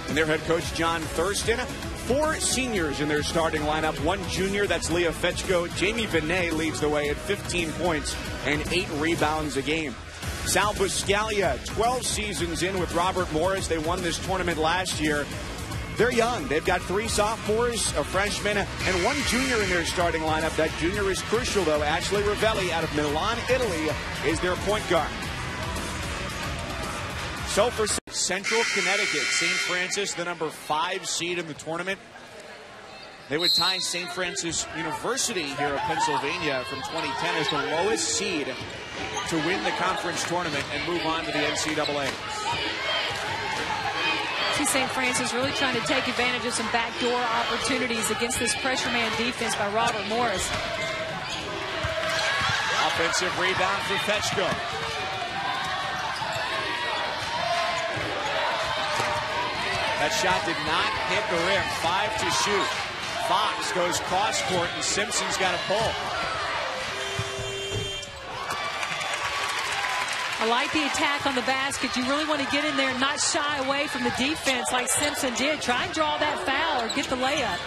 and their head coach, John Thurston. 4 seniors in their starting lineup, 1 junior, that's Leah Fetchko. Jamie Vinay leads the way at 15 points and 8 rebounds a game. Sal Buscalia, 12 seasons in with Robert Morris. They won this tournament last year. They're young. They've got 3 sophomores, a freshman, and 1 junior in their starting lineup. That junior is crucial, though. Ashley Ravelli out of Milan, Italy, is their point guard. So for Central Connecticut, St. Francis, the number 5 seed in the tournament. They would tie St. Francis University here of Pennsylvania from 2010 as the lowest seed to win the conference tournament and move on to the NCAA. See St. Francis really trying to take advantage of some backdoor opportunities against this pressure man defense by Robert Morris. Offensive rebound for Fetchko. That shot did not hit the rim. 5 to shoot. Fox goes cross court, and Simpson's got a pull. I like the attack on the basket. You really want to get in there and not shy away from the defense like Simpson did. Try and draw that foul or get the layup.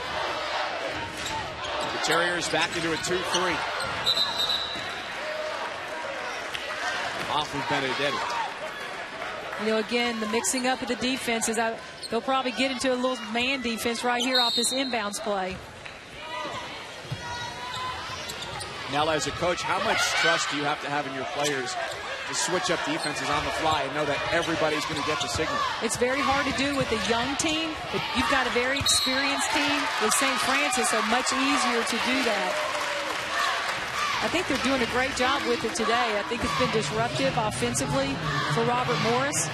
The Terriers back into a 2-3. Off of Benedetti. Again, the mixing up of the defenses. They'll probably get into a little man defense right here off this inbounds play. Now, as a coach, how much trust do you have to have in your players to switch up defenses on the fly and know that everybody's going to get the signal? It's very hard to do with a young team, but you've got a very experienced team with St. Francis, so much easier to do that. I think they're doing a great job with it today. I think it's been disruptive offensively for Robert Morris.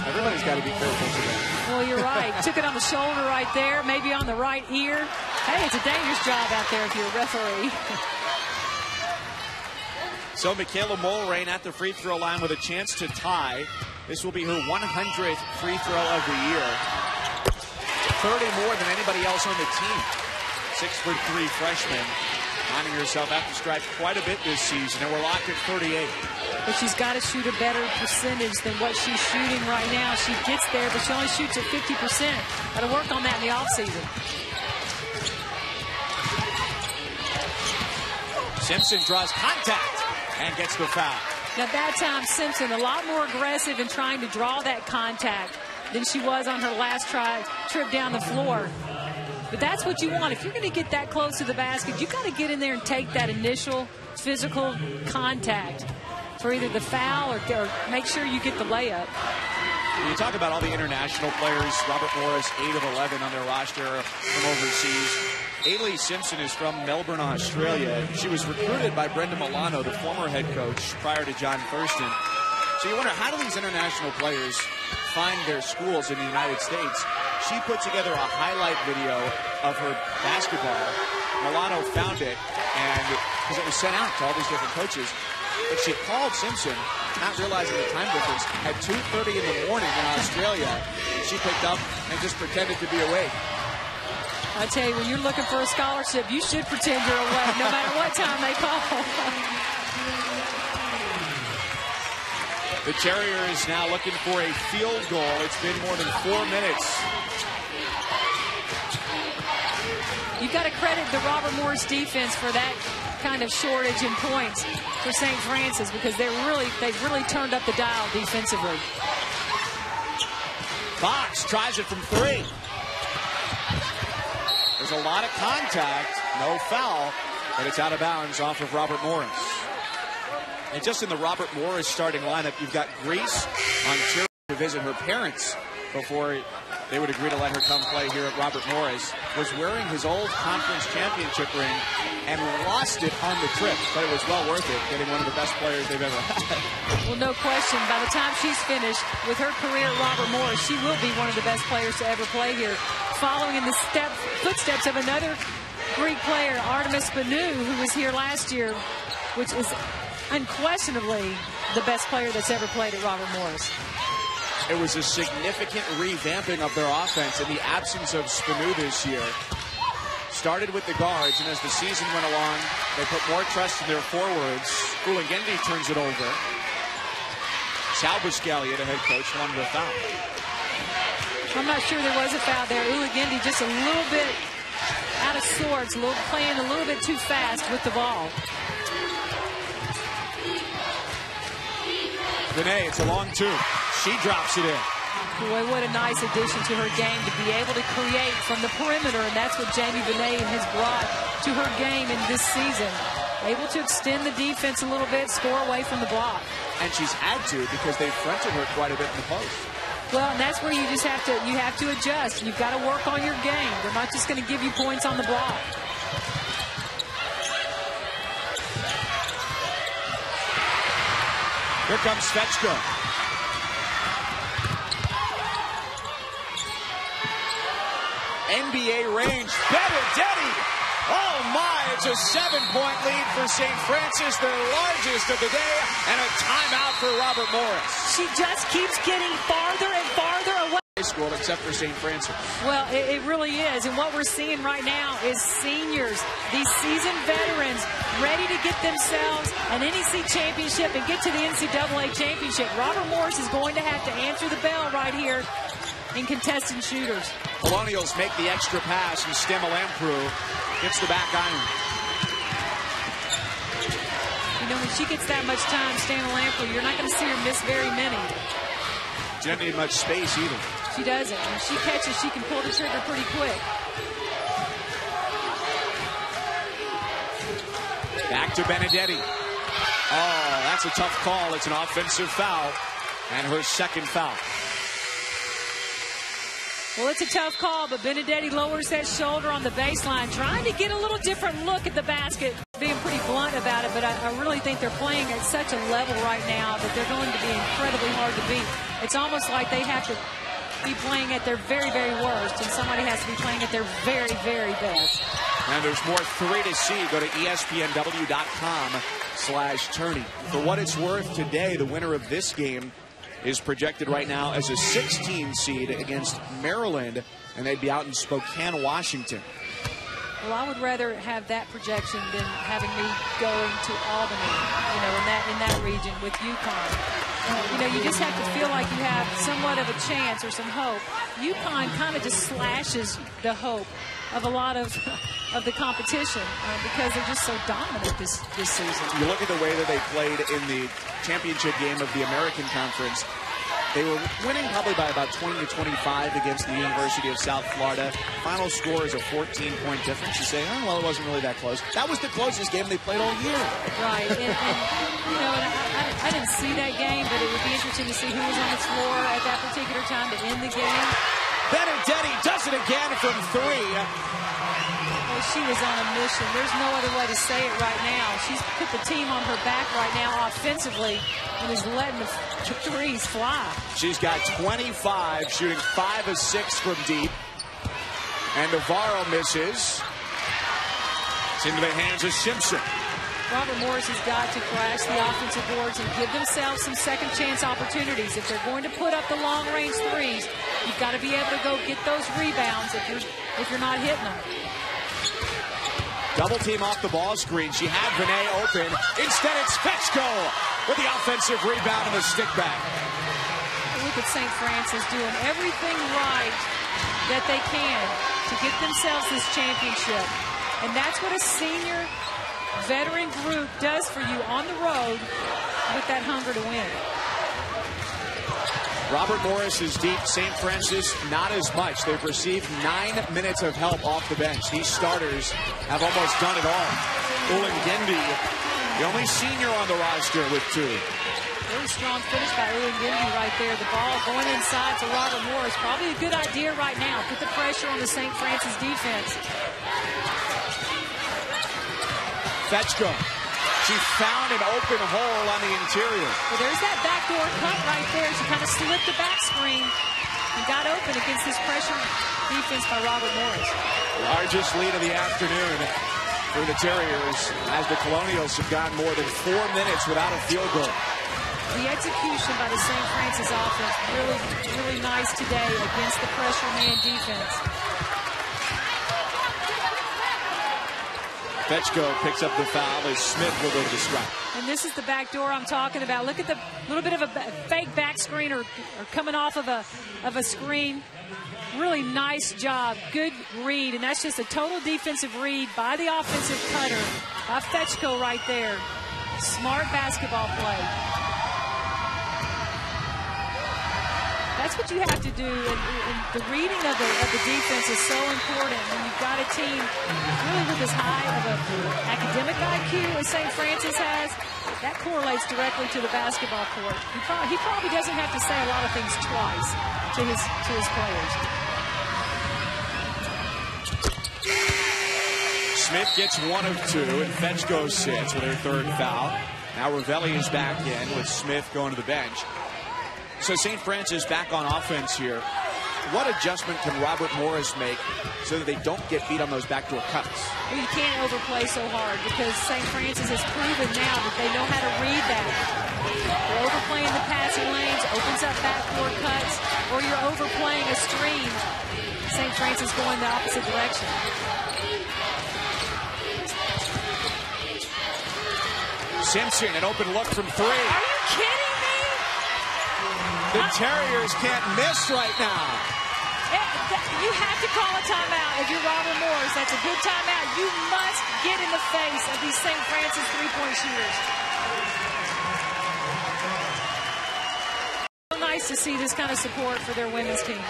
Everybody's got to be careful today. Well, you're right. Took it on the shoulder right there, maybe on the right ear. Hey, it's a dangerous job out there if you're a referee. So Michaela Mulrain at the free throw line with a chance to tie. This will be her 100th free throw of the year. 30 more than anybody else on the team. 6'3" freshman. Finding herself at the stripe quite a bit this season, and we're locked at 38. But she's got to shoot a better percentage than what she's shooting right now. She gets there, but she only shoots at 50%. Got to work on that in the offseason. Simpson draws contact and gets the foul. Now that time, Simpson a lot more aggressive in trying to draw that contact than she was on her last trip down the floor. But that's what you want. If you're going to get that close to the basket, you've got to get in there and take that initial physical contact for either the foul or make sure you get the layup. You talk about all the international players. Robert Morris, 8 of 11 on their roster from overseas. Ailey Simpson is from Melbourne, Australia. She was recruited by Brenda Milano, the former head coach, prior to John Thurston. So you wonder, how do these international players find their schools in the United States? She put together a highlight video of her basketball. Milano found it, and because it was sent out to all these different coaches. But she called Simpson, not realizing the time difference, at 2:30 in the morning in Australia. She picked up and just pretended to be awake. I tell you, when you're looking for a scholarship, you should pretend you're awake, no matter what time they call. The Terriers now looking for a field goal. It's been more than 4 minutes. You've got to credit the Robert Morris defense for that kind of shortage in points for St. Francis, because they've really turned up the dial defensively. Fox tries it from 3. There's a lot of contact, no foul, but it's out of bounds off of Robert Morris. And just in the Robert Morris starting lineup, you've got Greece on tour to visit her parents before they would agree to let her come play here at Robert Morris. Was wearing his old conference championship ring and lost it on the trip, but it was well worth it, getting one of the best players they've ever had. Well, no question. By the time she's finished with her career at Robert Morris, she will be one of the best players to ever play here, following in the footsteps of another Greek player, Artemis Banu, who was here last year, which is unquestionably the best player that's ever played at Robert Morris. It was a significant revamping of their offense in the absence of Spanu this year. started with the guards, and as the season went along, they put more trust in their forwards. Uligendi turns it over. Sal Buscalia, the head coach, wanted a foul. I'm not sure there was a foul there. Uligendi just a little bit out of sorts, playing a little bit too fast with the ball. Vinay, it's a long two. She drops it in. Boy, what a nice addition to her game to be able to create from the perimeter, and that's what Jamie Vinay has brought to her game in this season. Able to extend the defense a little bit, score away from the block. And she's had to because they've fronted her quite a bit in the post. Well, and that's where you just have to adjust. You've got to work on your game. They're not just going to give you points on the block. Here comes Svechko. NBA range. Benedetti. Oh, my. It's a 7-point lead for St. Francis, their largest of the day, and a timeout for Robert Morris. She just keeps getting farther and farther away. School, except for St. Francis. Well, it really is. And what we're seeing right now is seniors, these seasoned veterans, ready to get themselves an NEC championship and get to the NCAA championship. Robert Morris is going to have to answer the bell right here in contested shooters. Colonials make the extra pass, and Stemma Lamprou gets the back iron. You know, when she gets that much time, Stemma Lamprou, you're not going to see her miss very many. She doesn't need much space either. She doesn't. When she catches, she can pull the trigger pretty quick. Back to Benedetti. Oh, that's a tough call. It's an offensive foul, and her second foul. Well, it's a tough call, but Benedetti lowers that shoulder on the baseline, trying to get a little different look at the basket. Being pretty blunt about it, but I really think they're playing at such a level right now that they're going to be incredibly hard to beat. It's almost like they have to be playing at their very, very worst, and somebody has to be playing at their very, very best. And there's more 3 to see. Go to ESPNW.com/tourney. For what it's worth, today, the winner of this game is projected right now as a 16 seed against Maryland, and they'd be out in Spokane, Washington. Well, I would rather have that projection than having me going to Albany, you know, in that region with UConn. You know, you just have to feel like you have somewhat of a chance or some hope. UConn kind of just slashes the hope of a lot of the competition because they're just so dominant this season. You look at the way that they played in the championship game of the American Conference. They were winning probably by about 20 to 25 against the University of South Florida. Final score is a 14-point difference. You say, oh, well, it wasn't really that close. That was the closest game they played all year. Right. And you know, and I didn't see that game, but it would be interesting to see who was on the floor at that particular time to end the game. Benedetti does it again from 3. Well, she was on a mission. There's no other way to say it right now. She's put the team on her back right now offensively and is letting the threes fly. She's got 25, shooting 5 of 6 from deep. And Navarro misses. It's into the hands of Simpson. Robert Morris has got to crash the offensive boards and give themselves some second chance opportunities. If they're going to put up the long range threes, you've got to be able to go get those rebounds if you're not hitting them. Double team off the ball screen. She had Vinay open. Instead, it's Svechko with the offensive rebound and the stick back. Look at St. Francis doing everything right that they can to get themselves this championship. And that's what a senior veteran group does for you on the road with that hunger to win. Robert Morris is deep. St. Francis, not as much. They've received 9 minutes of help off the bench. These starters have almost done it all. Uligendi, the only senior on the roster with 2. Really strong finish by Uligendi right there. The ball going inside to Robert Morris. Probably a good idea right now. Put the pressure on the St. Francis defense. Svechko. She found an open hole on the interior. Well, there's that backdoor cut right there. She kind of slipped the back screen and got open against this pressure defense by Robert Morris. Largest lead of the afternoon for the Terriers as the Colonials have gone more than 4 minutes without a field goal. The execution by the St. Francis offense really, really nice today against the pressure man defense. Fetchko picks up the foul as Smith will go to the strike. And this is the back door I'm talking about. Look at the little bit of a fake back screen or coming off of a screen. Really nice job. Good read. And that's just a total defensive read by the offensive cutter, by Fetchko right there. Smart basketball play. That's what you have to do, and the reading of the defense is so important when you've got a team really with as high of an academic IQ as St. Francis has. That correlates directly to the basketball court. He probably doesn't have to say a lot of things twice to his players. Smith gets 1 of 2, and Fetchko sits with her third foul. Now Ravelli is back in with Smith going to the bench. So St. Francis back on offense here. What adjustment can Robert Morris make so that they don't get beat on those backdoor cuts? Well, you can't overplay so hard because St. Francis has proven now that they know how to read that. You're overplaying the passing lanes, opens up backdoor cuts, or you're overplaying a screen. St. Francis going the opposite direction. Simpson, an open look from 3. Are you kidding me? The Terriers can't miss right now. You have to call a timeout if you're Robert Morris. That's a good timeout. You must get in the face of these St. Francis three-point shooters. So nice to see this kind of support for their women's team.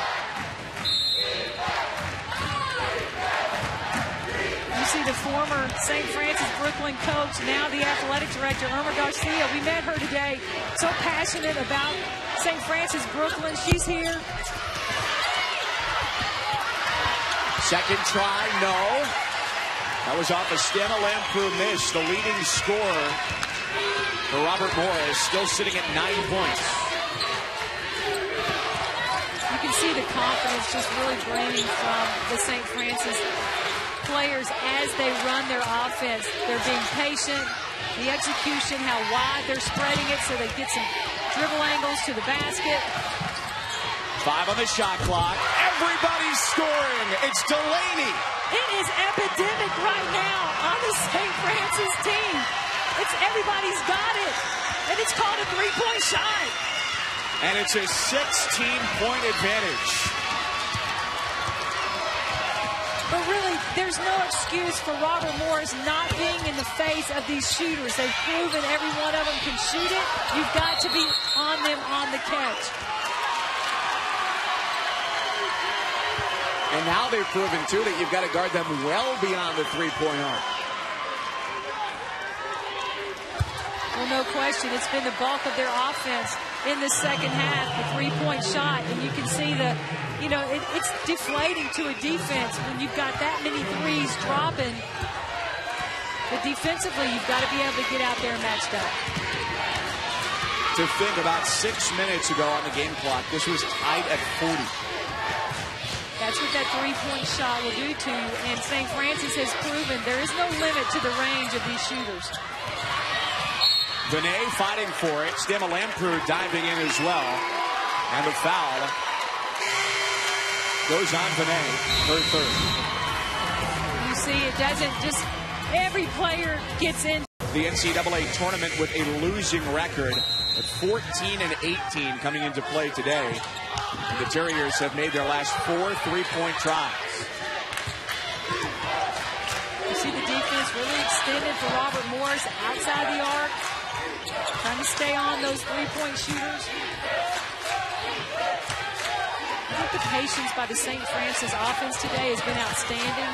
You see the former St. Francis Brooklyn coach, now the athletic director, Irma Garcia. We met her today. So passionate about St. Francis Brooklyn. She's here. Second try, no. That was off a Stana Lamprou miss, the leading scorer for Robert Morris, still sitting at 9 points. You can see the confidence just really draining from the St. Francis players as they run their offense. They're being patient. The execution, how wide they're spreading it so they get some dribble angles to the basket. 5 on the shot clock. Everybody's scoring. It's Delaney. It is epidemic right now on the St. Francis team. Everybody's got it. And it's called a three-point shot. And it's a 16-point advantage. But really, there's no excuse for Robert Morris not being in the face of these shooters. They've proven every one of them can shoot it. You've got to be on them on the catch. And now they've proven, too, that you've got to guard them well beyond the three-point arc. Well, no question. It's been the bulk of their offense in the second half, the three-point shot. And you can see it's deflating to a defense when you've got that many threes dropping. But defensively, you've got to be able to get out there and match up. To think, about 6 minutes ago on the game clock, this was tied at 40. That's what that three-point shot will do to you. And St. Francis has proven there is no limit to the range of these shooters. Vinay fighting for it. Stana Lamprou diving in as well. And the foul goes on Vinay, her third. You see, it doesn't just, every player gets in. The NCAA tournament with a losing record at 14-18 coming into play today. The Terriers have made their last 4 three-point tries. You see the defense really extended for Robert Morris outside the arc. Trying to stay on those three-point shooters. I think the patience by the St. Francis offense today has been outstanding.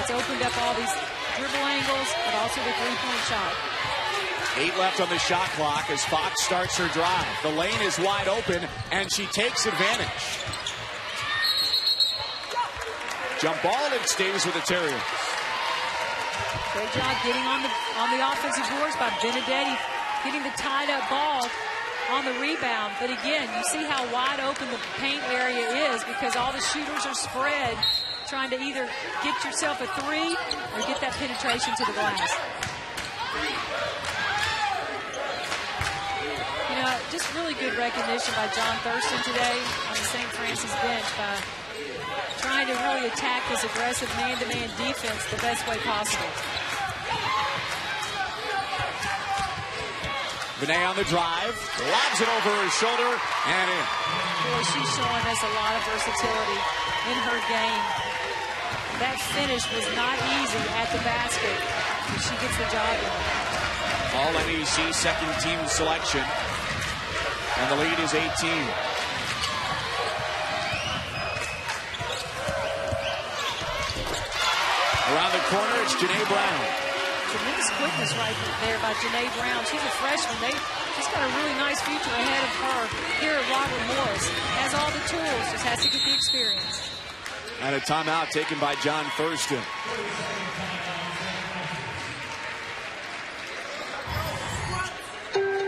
It's opened up all these dribble angles, but also the three-point shot. 8 left on the shot clock as Fox starts her drive. The lane is wide open, and she takes advantage. Jump ball, and stays with the Terriers. Great job getting on the offensive boards by Benedetti, getting the tied-up ball on the rebound. But again, you see how wide open the paint area is because all the shooters are spread, trying to either get yourself a three or get that penetration to the glass. Just really good recognition by John Thurston today on the St. Francis bench by trying to really attack this aggressive man-to-man defense the best way possible. Vinay on the drive, lobs it over her shoulder and in. Boy, she's showing us a lot of versatility in her game. That finish was not easy at the basket, but she gets the job done. All NEC second team selection, and the lead is 18. Around the corner, it's Janae Brown. Tremendous quickness right there by Janae Brown. She's a freshman. She's got a really nice future ahead of her here at Robert Morris. Has all the tools, just has to get the experience. And a timeout taken by John Thurston.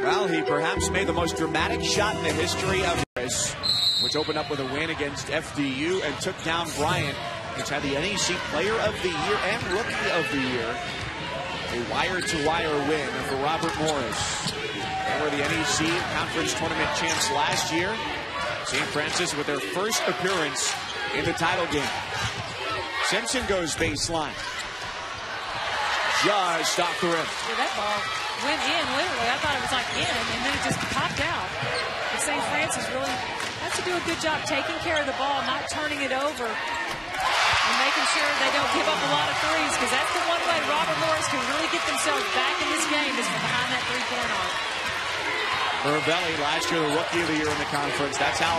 Well, he perhaps made the most dramatic shot in the history of this, which opened up with a win against FDU and took down Bryant, which had the NEC Player of the Year and Rookie of the Year. A wire-to-wire win for Robert Morris. They were the NEC Conference Tournament champs last year. St. Francis with their first appearance in the title game. Simpson goes baseline. Just off the rim. Yeah, that ball went in, literally. I thought it was like in, and then it just popped out. But St. Francis really has to do a good job taking care of the ball, not turning it over, and making sure they don't give up a lot of threes, because that's the one way Robert Morris can really get themselves back in this game is from behind that three-point arc. Ravelli, last year the Rookie of the Year in the conference. That's how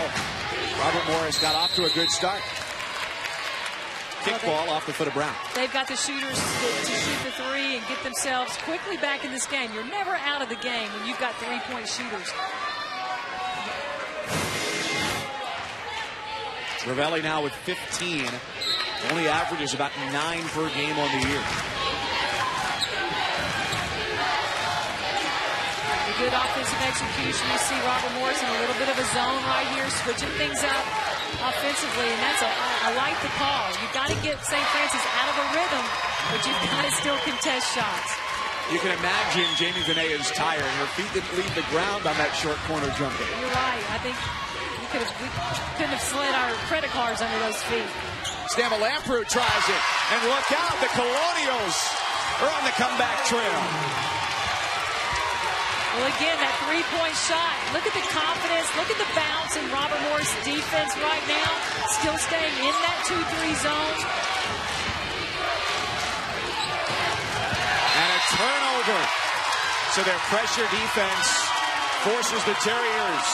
Robert Morris got off to a good start. Kickball off the foot of Brown. They've got the shooters to shoot the three and get themselves quickly back in this game. You're never out of the game when you've got three-point shooters. Ravelli now with 15. Only averages about 9 per game on the year. A good offensive execution. You see Robert Morris in a little bit of a zone right here, switching things up offensively, and I like the call. You've got to get St. Francis out of a rhythm, but you've got to still contest shots. You can imagine Jamie Vinay is tired. Her feet didn't leave the ground on that short corner jumper. You're right. I think we couldn't have slid our credit cards under those feet. Stamma Lamprou tries it, and look out, the Colonials are on the comeback trail. Well, again, that three-point shot. Look at the confidence. Look at the bounce in Robert Morris' defense right now. Still staying in that 2-3 zone. And a turnover. So their pressure defense forces the Terriers.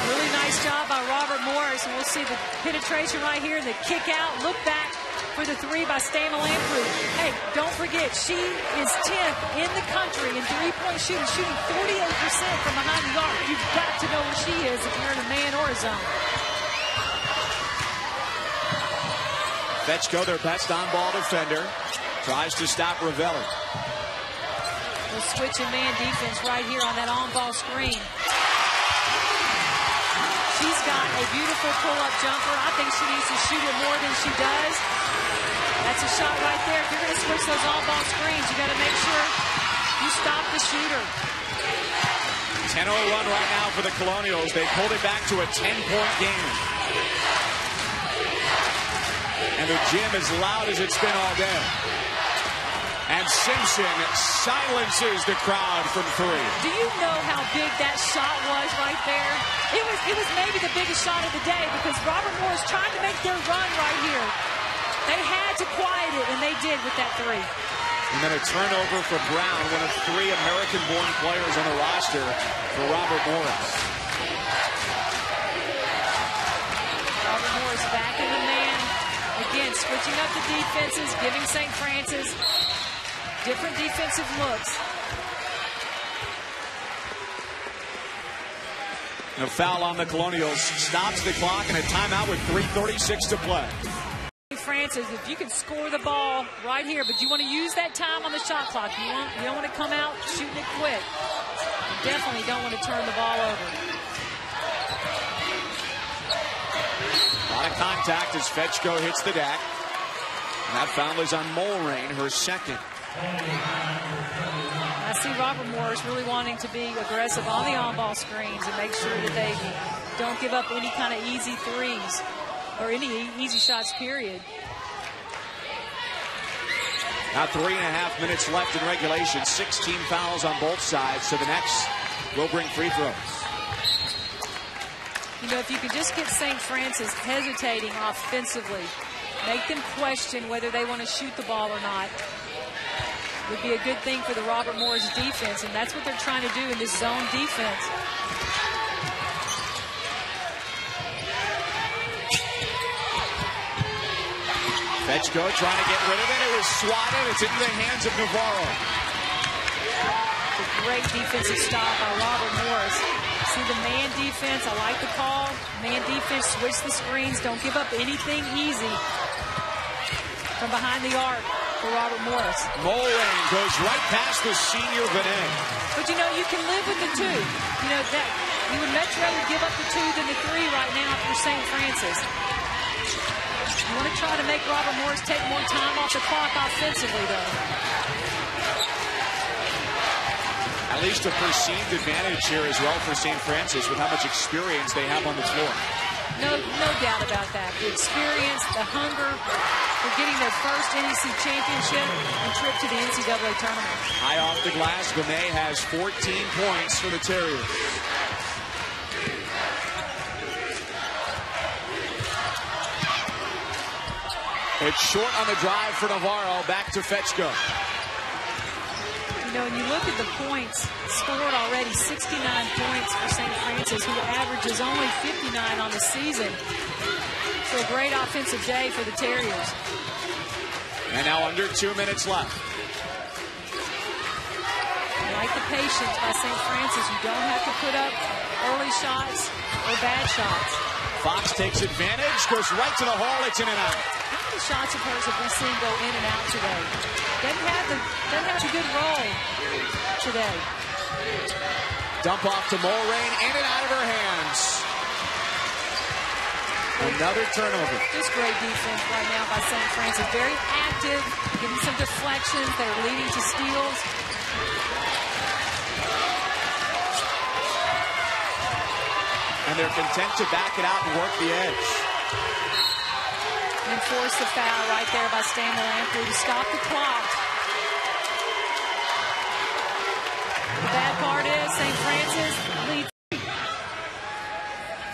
Really nice job by Robert Morris. And we'll see the penetration right here, the kick out, look back for the three by Stamma Lamprou. Hey, don't forget, she is 10th in the country in three-point shooting 48% from behind the arc. You've got to know where she is if you're in a man or a zone. Fetchko, their best on-ball defender, tries to stop Ravelli. We'll switch in man defense right here on that on-ball screen. She's got a beautiful pull-up jumper. I think she needs to shoot it more than she does. That's a shot right there. If you're going to switch those all-ball screens, you got to make sure you stop the shooter. 10-0 run right now for the Colonials. They pulled it back to a 10-point game. And the gym as loud as it's been all day. And Simpson silences the crowd from three. Do you know how big that shot was right there? It was maybe the biggest shot of the day because Robert Morris trying to make their run right here. They had to quiet it, and they did with that three. And then a turnover for Brown, one of 3 American-born players on the roster for Robert Morris. Robert Morris back in the man. Again, switching up the defenses, giving St. Francis different defensive looks. A foul on the Colonials stops the clock and a timeout with 3:36 to play. Francis, if you can score the ball right here, but you want to use that time on the shot clock. You don't want to come out shooting it quick. You definitely don't want to turn the ball over. A lot of contact as Fetchko hits the deck. And that foul is on Mulrain, her second. I see Robert Morris really wanting to be aggressive on the on-ball screens and make sure that they don't give up any kind of easy threes. or any easy shots, period. Now 3.5 minutes left in regulation. 16 fouls on both sides. So the Necs will bring free throws. You know, if you could just get St. Francis hesitating offensively, make them question whether they want to shoot the ball or not, would be a good thing for the Robert Morris defense, and that's what they're trying to do in this zone defense. Fetchko trying to get rid of it. It was swatted. It's into the hands of Navarro. A great defensive stop by Robert Morris. See the man defense. I like the call. Man defense, switch the screens. Don't give up anything easy from behind the arc for Robert Morris. Mulrain goes right past the senior Benet. But you know, you can live with the two. You know, that you would much rather give up the two than the three right now if you're St. Francis. You want to try to make Robert Morris take more time off the clock offensively, though. At least a perceived advantage here as well for St. Francis with how much experience they have on the floor. No doubt about that. The experience, the hunger for getting their first NEC championship and trip to the NCAA tournament. High off the glass, Benet has 14 points for the Terriers. It's short on the drive for Navarro. Back to Fetchko. You know, when you look at the points scored already, 69 points for St. Francis, who averages only 59 on the season. So a great offensive day for the Terriers. And now under 2 minutes left. I like the patience by St. Francis. You don't have to put up early shots or bad shots. Fox takes advantage, goes right to the hole. It's in and out. How many shots of hers have we seen go in and out today? Doesn't have a good roll today. Dump off to Mulrain, in and out of her hands. Another turnover. Just great defense right now by St. Francis. Very active, getting some deflections that are leading to steals. And they're content to back it out and work the edge. And force the foul right there by Stan Lamprey to stop the clock. The bad part is St. Francis leads.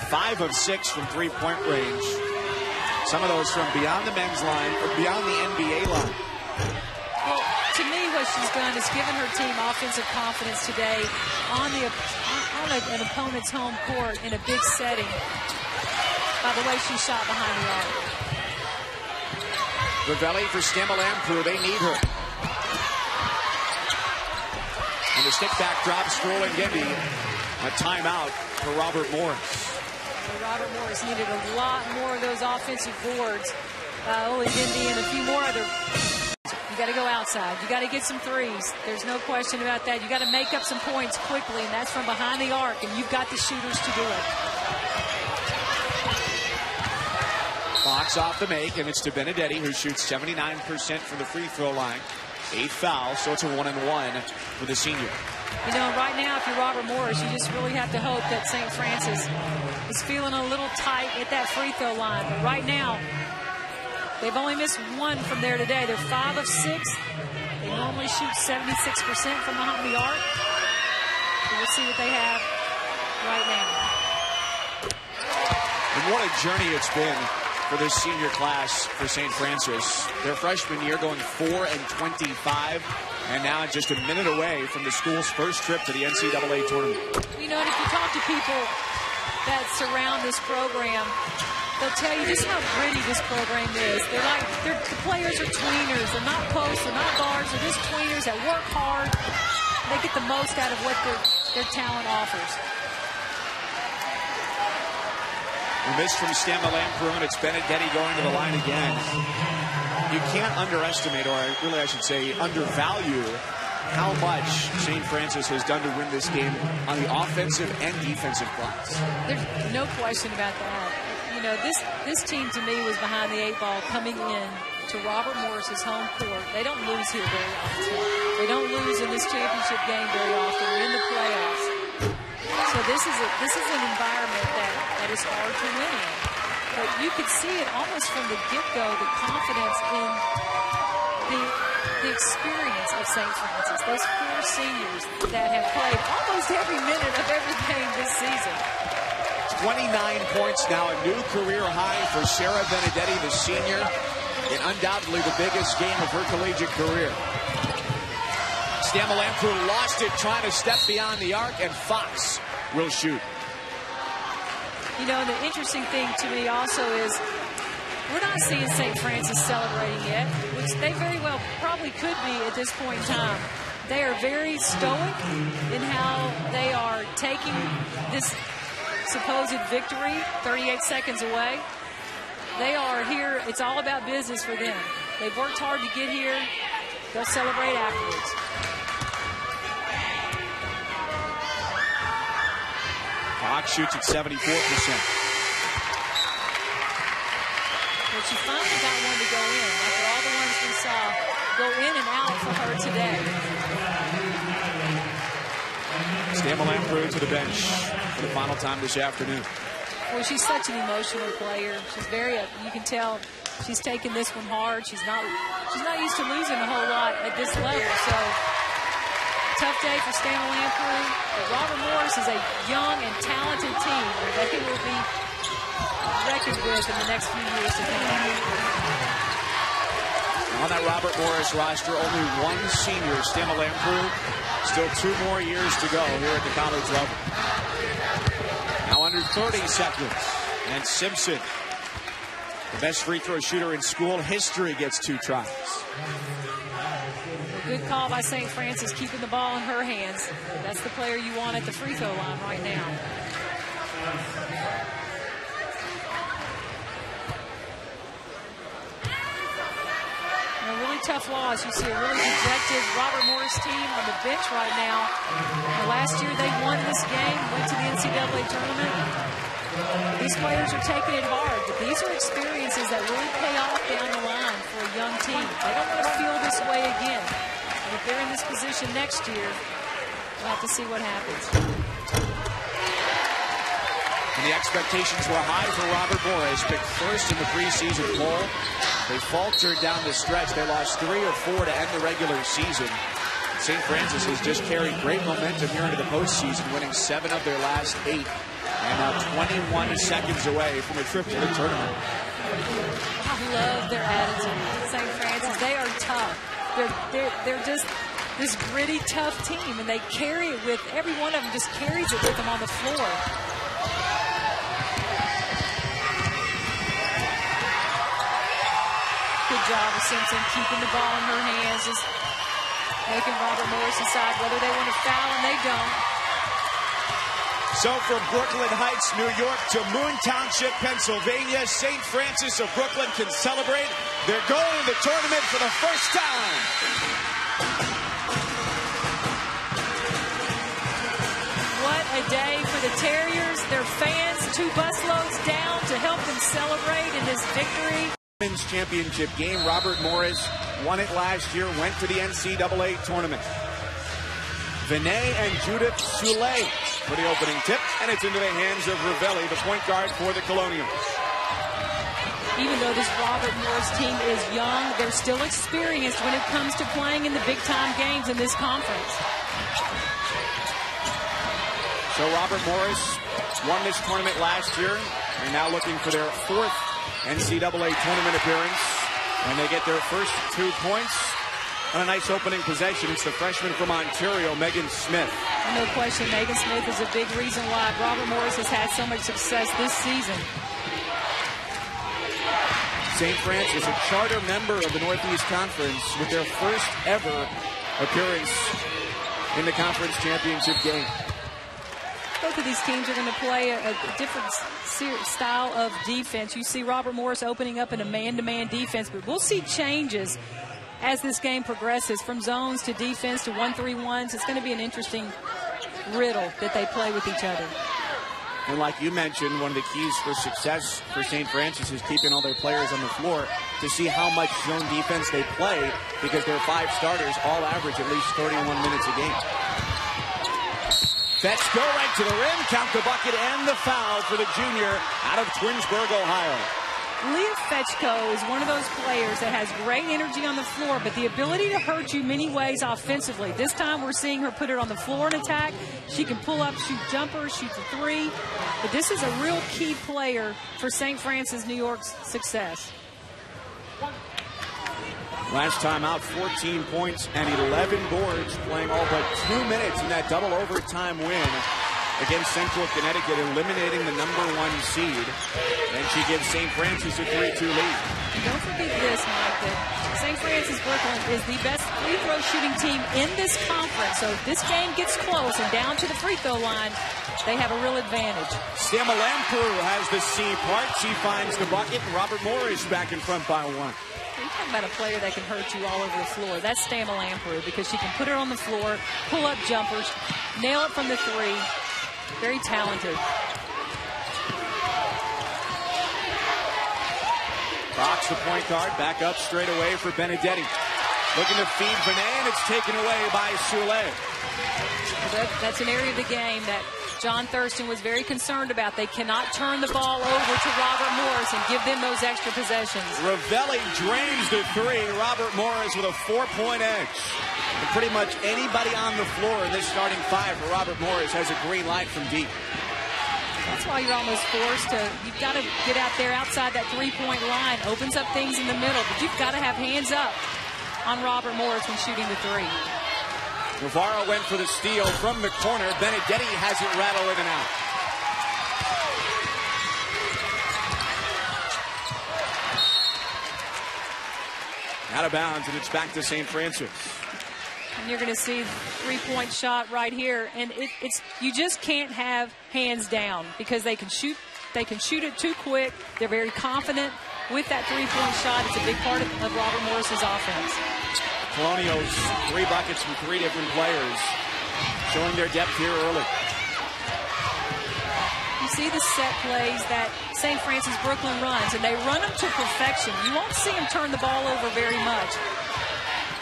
5 of 6 from three-point range. Some of those from beyond the men's line or beyond the NBA line. Well, to me, what she's done is given her team offensive confidence today on an opponent's home court in a big setting by the way she shot behind the arc. Ravelli for Stamalampru. They need her. And the stick back drops for Olengembi. A timeout for Robert Morris. Robert Morris needed a lot more of those offensive boards. Olengembi and a few more other. You got to go outside. You got to get some threes. There's no question about that. You got to make up some points quickly, and that's from behind the arc, and you've got the shooters to do it. Fox off the make, and it's to Benedetti, who shoots 79% from the free throw line. 8 fouls, so it's a 1-and-1 for the senior. You know, right now, if you're Robert Morris, you just really have to hope that St. Francis is feeling a little tight at that free throw line. But right now, they've only missed 1 from there today. They're 5 of 6. They normally shoot 76% from behind the arc. So we'll see what they have right now. And what a journey it's been for this senior class for St. Francis. Their freshman year going 4-25, and now just a minute away from the school's first trip to the NCAA tournament. You know, and if you talk to people that surround this program, they'll tell you just how gritty this program is. The players are tweeners. They're not posts. They're not guards. They're just tweeners that work hard. They get the most out of what their talent offers. A miss from Stamalampru, and it's Benedetti going to the line again. You can't underestimate, or really I should say undervalue, how much St. Francis has done to win this game on the offensive and defensive glass. There's no question about that. You know, this team to me was behind the 8 ball coming in to Robert Morris's home court. They don't lose here very often. They don't lose in this championship game very often. They're in the playoffs. So this is an environment that is hard to win in. But you could see it almost from the get-go, the confidence in the experience of St. Francis. Those 4 seniors that have played almost every minute of every game this season. 29 points now, a new career high for Sarah Benedetti, the senior, in undoubtedly the biggest game of her collegiate career. Stamalampru lost it trying to step beyond the arc, and Fox will shoot. You know, the interesting thing to me also is we're not seeing St. Francis celebrating yet, which they very well probably could be at this point in time. They are very stoic in how they are taking this supposed victory 38 seconds away. They are here. It's all about business for them. They've worked hard to get here. They'll celebrate afterwards. Fox shoots at 74%. But she finally got one to go in after all the ones we saw go in and out for her today. Stamalampru to the bench for the final time this afternoon. Well, she's such an emotional player. She's very, you can tell she's taking this one hard. She's not used to losing a whole lot at this level. So tough day for Stamalampru. But Robert Morris is a young and talented team that he will be reckoned with in the next few years to come. On that Robert Morris roster, only one senior, Stamalampru. Still 2 more years to go here at the college level. Now under 30 seconds. And Simpson, the best free throw shooter in school history, gets 2 tries. Good call by St. Francis, keeping the ball in her hands. That's the player you want at the free throw line right now. A really tough loss. You see a really dejected Robert Morris team on the bench right now. Last year they won this game, went to the NCAA tournament. These players are taking it hard, but these are experiences that really pay off down the line for a young team. They don't want to feel this way again. And if they're in this position next year, we'll have to see what happens. And the expectations were high for Robert Morris, picked first in the preseason poll. They faltered down the stretch. They lost 3 or 4 to end the regular season. St. Francis has just carried great momentum here into the postseason, winning 7 of their last 8. And now 21 seconds away from a trip to the tournament. I love their attitude. St. Francis, they are tough. They're just this gritty, tough team, and they carry it with, every one of them just carries it with them on the floor. Good job of Simpson keeping the ball in her hands, just making Robert Morris decide whether they want to foul, and they don't. So from Brooklyn Heights, New York to Moon Township, Pennsylvania, St. Francis of Brooklyn can celebrate. They're going to the tournament for the first time. What a day for the Terriers. Their fans, 2 busloads down to help them celebrate in this victory. Women's championship game. Robert Morris won it last year, went to the NCAA tournament. Vinay and Judith Soule for the opening tip, and it's into the hands of Ravelli, the point guard for the Colonials. Even though this Robert Morris team is young, they're still experienced when it comes to playing in the big-time games in this conference. So Robert Morris won this tournament last year, and now looking for their 4th NCAA tournament appearance, and they get their first 2 points on a nice opening possession. It's the freshman from Ontario, Megan Smith. No question, Megan Smith is a big reason why Robert Morris has had so much success this season. St. Francis, a charter member of the Northeast Conference, with their first ever appearance in the conference championship game. Both of these teams are going to play a different style of defense. You see Robert Morris opening up in a man-to-man defense, but we'll see changes as this game progresses from zones to defense to 1-3-1s. It's going to be an interesting riddle that they play with each other. And like you mentioned, one of the keys for success for St. Francis is keeping all their players on the floor to see how much zone defense they play, because their 5 starters all average at least 31 minutes a game. Fetchko right to the rim, count the bucket and the foul for the junior out of Twinsburg, Ohio. Leah Fetchko is one of those players that has great energy on the floor, but the ability to hurt you many ways offensively. This time we're seeing her put it on the floor and attack. She can pull up, shoot jumpers, shoot the three. But this is a real key player for St. Francis, New York's success. Last time out, 14 points and 11 boards, playing all but 2 minutes in that double overtime win against Central Connecticut, eliminating the #1 seed. And she gives St. Francis a 3-2 lead. Don't forget this, Mike, that St. Francis Brooklyn is the best free throw shooting team in this conference. So if this game gets close and down to the free throw line, they have a real advantage. Stama Lamprou has the C part. She finds the bucket, and Robert Morris back in front by 1. You're talking about a player that can hurt you all over the floor. That's Stama Lamprou, because she can put it on the floor, pull up jumpers, nail it from the three. Very talented. Fox, the point guard, back up straight away for Benedetti. Looking to feed Vinay, and it's taken away by Soule. That's an area of the game that John Thurston was very concerned about. They cannot turn the ball over to Robert Morris and give them those extra possessions. Ravelli drains the three. Robert Morris with a 4-point edge. And pretty much anybody on the floor in this starting five for Robert Morris has a green light from deep. That's why you're almost forced to, you've got to get out there outside that three-point line. Opens up things in the middle, but you've got to have hands up on Robert Morris when shooting the three. Navarro went for the steal from the corner. Benedetti has it rattle in and out. Out of bounds, and it's back to St. Francis. And you're going to see three-point shot right here, and it's you just can't have hands down because they can shoot it too quick. They're very confident with that three-point shot. It's a big part of Robert Morris's offense. Colonials, 3 buckets from 3 different players, showing their depth here early. You see the set plays that St. Francis Brooklyn runs, and they run them to perfection. You won't see them turn the ball over very much.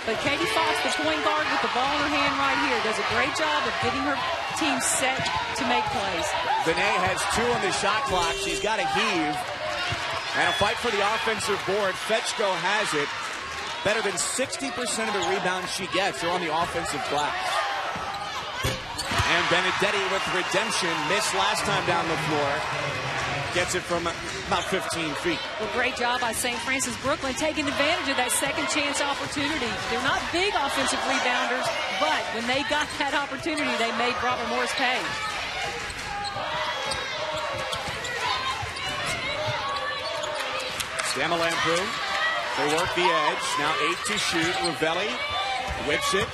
But Katie Fox, the point guard with the ball in her hand right here, does a great job of getting her team set to make plays. Vinay has 2 on the shot clock. She's got a heave. And a fight for the offensive board. Fetchko has it. Better than 60% of the rebounds she gets are on the offensive glass. And Benedetti with redemption. Missed last time down the floor. Gets it from about 15 feet. Well, great job by St. Francis Brooklyn taking advantage of that second chance opportunity. They're not big offensive rebounders, but when they got that opportunity, they made Robert Morris pay. Stama Lamprou. They work the edge. Now 8 to shoot. Ravelli whips it.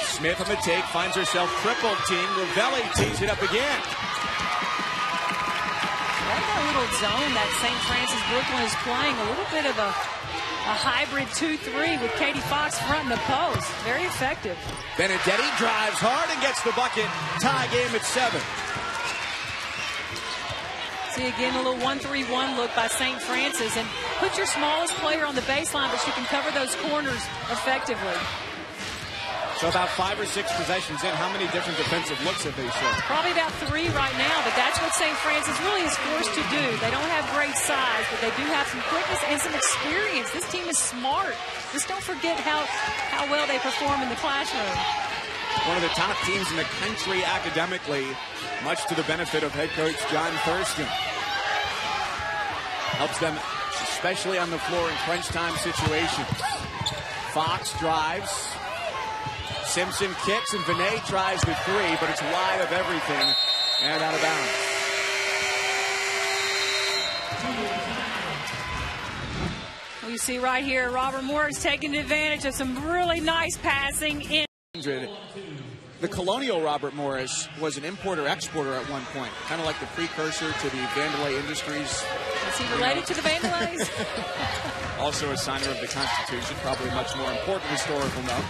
Smith on the take. Finds herself triple team. Ravelli tees it up again. That little zone that St. Francis Brooklyn is playing, a little bit of a hybrid 2-3 with Katie Fox fronting the post. Very effective. Benedetti drives hard and gets the bucket. Tie game at 7. See again a little 1-3-1 look by St. Francis, and put your smallest player on the baseline, but she can cover those corners effectively. So about 5 or 6 possessions in, how many different defensive looks have they shown? Probably about 3 right now, but that's what St. Francis really is forced to do. They don't have great size, but they do have some quickness and some experience. This team is smart. Just don't forget how well they perform in the classroom. One of the top teams in the country academically, much to the benefit of head coach John Thurston. Helps them, especially on the floor in crunch time situations. Fox drives. Simpson kicks, and Vinay tries the 3, but it's wide of everything and out of bounds. Well, you see right here, Robert Morris taking advantage of some really nice passing in. The Colonial Robert Morris was an importer-exporter at one point, kind of like the precursor to the Vandelay Industries. Is he related to the Vandalays? Also a signer of the Constitution, probably a much more important historical note.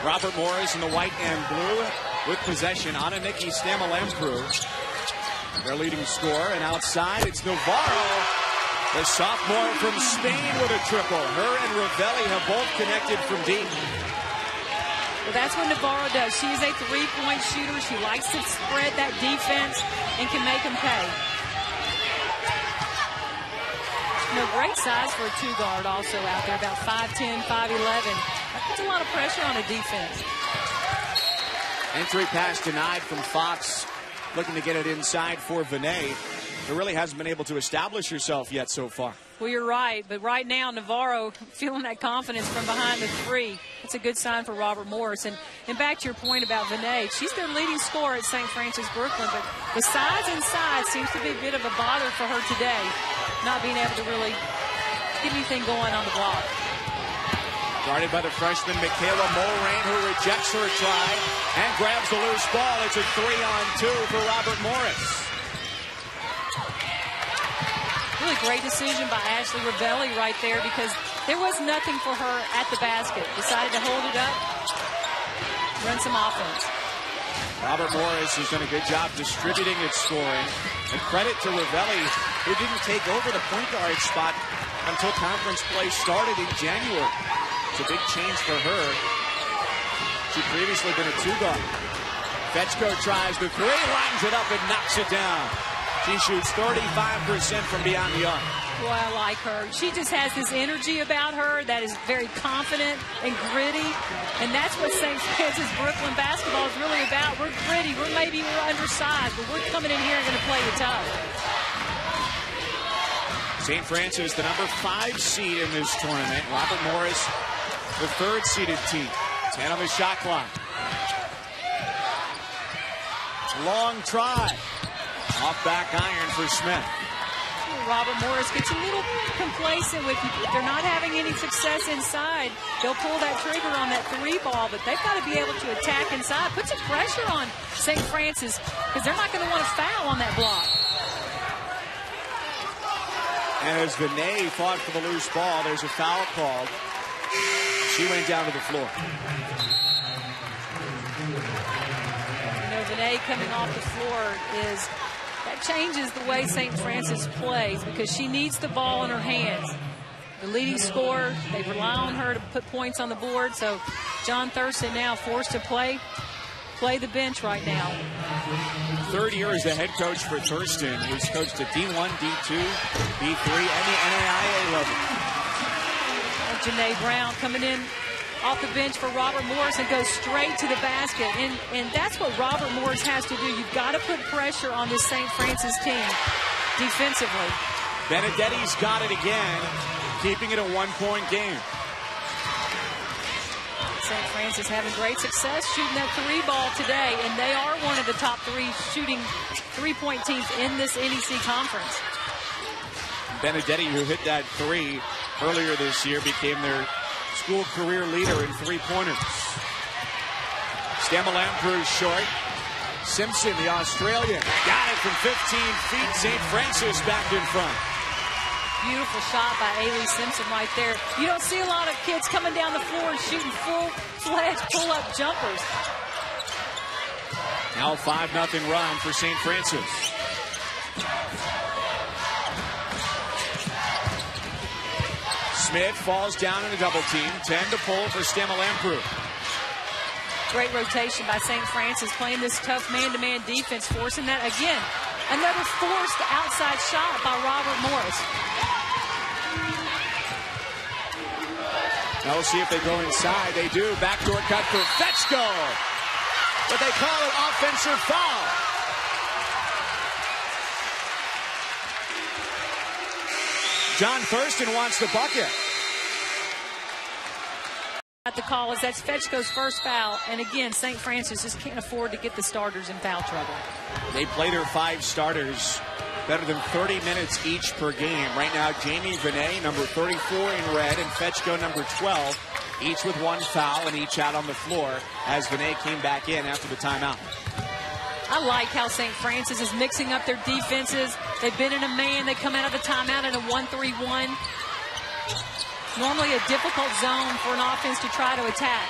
Robert Morris in the white and blue with possession on a Nikki Stama Lamprou. Their leading scorer, and outside it's Navarro, the sophomore from Spain with a triple. Her and Ravelli have both connected from deep. Well, that's what Navarro does. She is a three-point shooter. She likes to spread that defense and can make them pay. Great size for a two-guard also out there, about 5'10", 5'11". That puts a lot of pressure on a defense. Entry pass denied from Fox, looking to get it inside for Vinay, who really hasn't been able to establish herself yet so far. Well, you're right, but right now Navarro feeling that confidence from behind the three. It's a good sign for Robert Morris. And back to your point about Vinay, she's their leading scorer at St. Francis Brooklyn, but the size inside seems to be a bit of a bother for her today, not being able to really get anything going on the block. Guarded by the freshman Michaela Mulrain, who rejects her try and grabs the loose ball. It's a 3-on-2 for Robert Morris. Really great decision by Ashley Ravelli right there, because there was nothing for her at the basket. Decided to hold it up, run some offense. Robert Morris has done a good job distributing its scoring. And credit to Ravelli, who didn't take over the point guard spot until conference play started in January. It's a big change for her. She'd previously been a two-guard. Fetchko tries the three, lines it up and knocks it down. She shoots 35% from beyond the arc. Well, I like her. She just has this energy about her that is very confident and gritty. And that's what St. Francis Brooklyn basketball is really about. We're gritty. We're undersized, but we're coming in here and going to play it tough. St. Francis, the number 5 seed in this tournament. Robert Morris, the 3rd-seeded team. 10 on the shot clock. Long try. Off back iron for Smith. Robert Morris gets a little complacent with you. If they're not having any success inside, they'll pull that trigger on that three ball, but they've got to be able to attack inside. Put some pressure on St. Francis, because they're not going to want to foul on that block. And as Vinay fought for the loose ball, there's a foul called. She went down to the floor. You know, Vinay coming off the floor that changes the way St. Francis plays, because she needs the ball in her hands. The leading scorer, they rely on her to put points on the board. So John Thurston now forced to play the bench right now. 3rd year as the head coach for Thurston. He's coached at D1, D2, D3, and the NAIA level. Janae Brown coming in off the bench for Robert Morris and goes straight to the basket. And that's what Robert Morris has to do. You've got to put pressure on this St. Francis team defensively. Benedetti's got it again, keeping it a 1-point game. St. Francis having great success shooting that three ball today, and they are one of the top 3 shooting three-point teams in this NEC conference. Benedetti, who hit that three earlier this year, became their school career leader in three-pointers. Stamalampru short. Simpson, the Australian, got it from 15 feet. St. Francis back in front. Beautiful shot by Ailey Simpson right there. You don't see a lot of kids coming down the floor and shooting full-fledged pull-up jumpers. Now a 5-0 run for St. Francis. Smith falls down in a double team. 10 to pull for Stamalampru. Great rotation by St. Francis, playing this tough man-to-man defense, forcing that again. Another forced outside shot by Robert Morris. Now we'll see if they go inside. They do. Backdoor cut for Fetchko. But they call it offensive foul. John Thurston wants the bucket. The call is that's Fetchko's first foul. And again, St. Francis just can't afford to get the starters in foul trouble. They play their 5 starters better than 30 minutes each per game. Right now, Jamie Vinay, number 34 in red, and Fetchko, number 12, each with 1 foul and each out on the floor as Vinay came back in after the timeout. I like how St. Francis is mixing up their defenses. They've been in a man. They come out of the timeout in a 1-3-1. Normally a difficult zone for an offense to try to attack.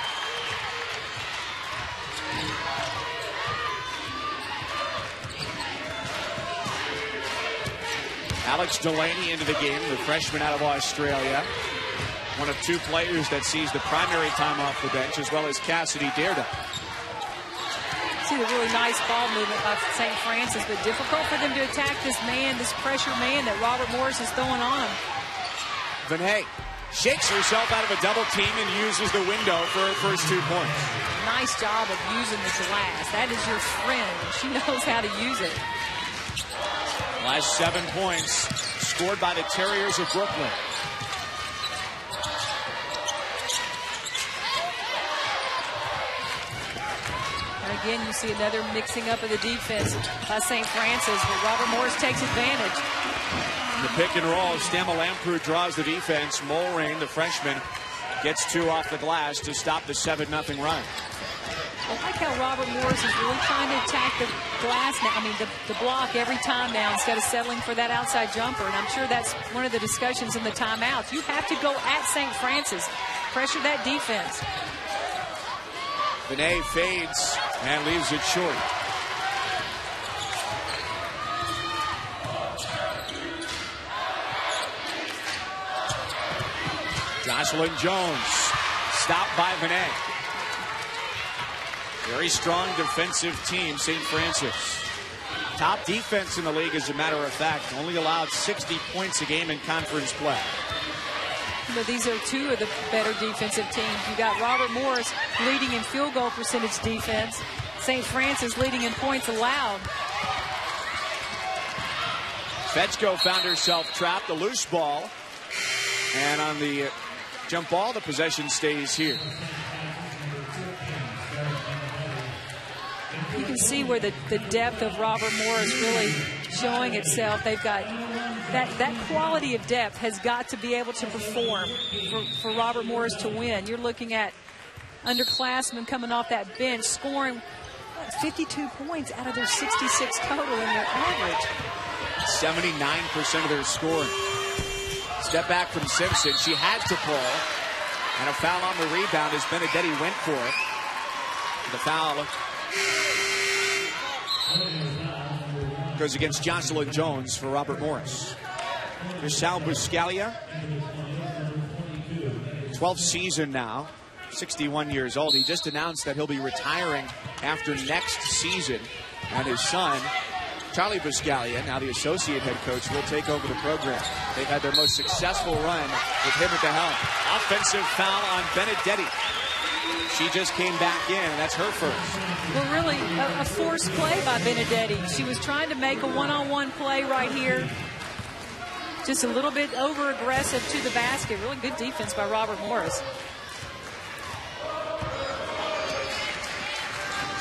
Alex Delaney into the game, the freshman out of Australia. one of two players that sees the primary time off the bench, as well as Cassidy Daredevil. See the really nice ball movement by St. Francis, but difficult for them to attack this man, this pressure man that Robert Morris is throwing on him. Vinay shakes herself out of a double team and uses the window for her first 2 points. Nice job of using the glass. That is your friend. She knows how to use it. Last 7 points scored by the Terriers of Brooklyn. And again, you see another mixing up of the defense by St. Francis, where Robert Morris takes advantage. The pick and roll, Stamma Lamprou draws the defense. Mulrain, the freshman, gets 2 off the glass to stop the 7-0 run. I like how Robert Morris is really trying to attack the glass now. I mean, the block every time now instead of settling for that outside jumper. And I'm sure that's one of the discussions in the timeouts. You have to go at St. Francis. Pressure that defense. Vinay fades and leaves it short. Jocelyn Jones stopped by Vinay. Very strong defensive team, St. Francis. Top defense in the league, as a matter of fact. Only allowed 60 points a game in conference play. But these are two of the better defensive teams. You got Robert Morris leading in field goal percentage defense. St. Francis leading in points allowed. Fetchko found herself trapped, a loose ball. And on the jump ball, the possession stays here. You can see where the depth of Robert Morris really showing itself. They've got that quality of depth has got to be able to perform for Robert Morris to win. You're looking at underclassmen coming off that bench scoring 52 points out of their 66 total in their average. 79% of their scoring. Step back from Simpson. She had to pull. And a foul on the rebound as Benedetti went for it. The foul goes against Jocelyn Jones for Robert Morris. Here's Sal Buscalia. 12th season now. 61 years old. He just announced that he'll be retiring after next season. And his son, Charlie Buscalia, now the associate head coach, will take over the program. They've had their most successful run with him at the helm. Offensive foul on Benedetti. She just came back in, and that's her first. Well, really, a forced play by Benedetti. She was trying to make a one-on-one play right here. Just a little bit over-aggressive to the basket. Really good defense by Robert Morris.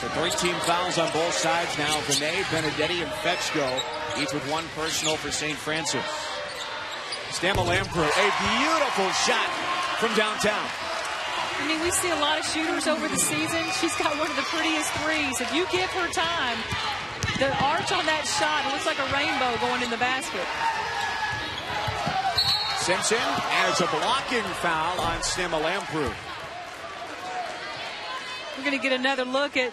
So 3 team fouls on both sides now. Vinay, Benedetti, and Fetchko, each with 1 personal for St. Francis. Stamma Lamprou, a beautiful shot from downtown. I mean, we see a lot of shooters over the season. She's got one of the prettiest threes. If you give her time, the arch on that shot, it looks like a rainbow going in the basket. Simpson, and it's a blocking foul on Stamma Lamprou. We're going to get another look at